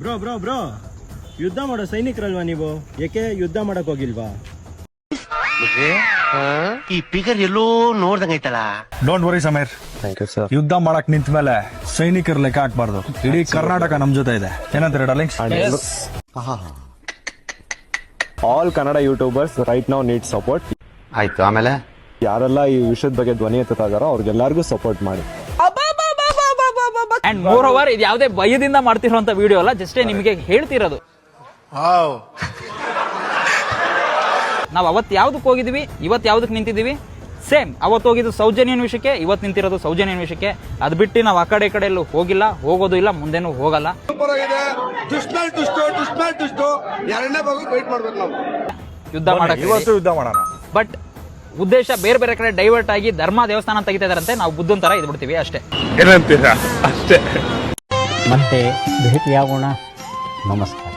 Bro bro bro ಯುದ್ಧ ಮಾಡೋ ಸೈನಿಕರಲ್ವಾ ನೀವು? ಏಕೆ ಯುದ್ಧ ಮಾಡಕ್ ಹೋಗಿಲ್ವಾ? ಈ ಫಿಗರ್ ಎಲ್ಲೋ ನೋಡ್ದಂಗೈತಲ್ಲ. Don't worry Sameer, thank you sir. ಯುದ್ಧ ಮಾಡಕ್ ನಿಂತ ಮೇಲೆ ಸೈನಿಕರ ಲೆಕ್ಕ ಹಾಕ್ಬಾರ್ದು. ಇಡೀ ಕರ್ನಾಟಕ ನಮ್ ಜೊತೆ ಇದೆ. ಏನಂತಾರೆ darlings? All Kannada YouTubers right now need support. ಆಯ್ತು, ಆಮೇಲೆ ಯಾರೆಲ್ಲ ಈ ವಿಷಯದ ಬಗ್ಗೆ ಧ್ವನಿ ಎತ್ತಾ ಇದಾರೋ ಅವ್ರಿಗೆಲ್ಲರಿಗೂ ಸಪೋರ್ಟ್ ಮಾಡಿ. ಅಂಡ್ ಮೋರ್ ಓವರ್ ಇದು ಯಾವುದೇ ಭಯದಿಂದ ಮಾಡ್ತಿರುವಂತ ವಿಡಿಯೋ ಅಲ್ಲ, ಜಸ್ಟ್ ನಿಮಗೆ ಹೇಳ್ತಿರೋದು. ನಾವು ಅವತ್ತು ಯಾವ್ದಕ್ಕೆ ಹೋಗಿದ್ವಿ, ಇವತ್ತು ಯಾವ್ದಕ್ಕೆ ನಿಂತಿದೀವಿ ಸೇಮ್. ಅವತ್ತು ಹೋಗಿದ್ದು ಸೌಜನ್ಯನ ವಿಷಯಕ್ಕೆ, ಇವತ್ತು ನಿಂತಿರೋದು ಸೌಜನ್ಯನ ವಿಷಯಕ್ಕೆ. ಅದು ಬಿಟ್ಟು ನಾವು ಆ ಕಡೆ ಎಲ್ಲೂ ಹೋಗಿಲ್ಲ, ಹೋಗೋದು ಇಲ್ಲ, ಮುಂದೆನೂ ಹೋಗಲ್ಲ. ಯುದ್ಧ ಮಾಡಕ್ಕೆ ಇವತ್ತು ಯುದ್ಧ ಮಾಡೋಣ. ಬಟ್ ಉದ್ದೇಶ ಬೇರೆ ಬೇರೆ ಕಡೆ ಡೈವರ್ಟ್ ಆಗಿ ಧರ್ಮ ದೇವಸ್ಥಾನ ತೆಗಿತಾ ಇದಾರಂತೆ. ನಾವು ಬುದ್ಧನ್ ತರ ಇದ್ ಬಿಡ್ತೀವಿ ಅಷ್ಟೇ. ಏನಂತೀರಾ? ಅಷ್ಟೇ. ಮತ್ತೆ ಭೇಟಿಯಾಗೋಣ. ನಮಸ್ಕಾರ.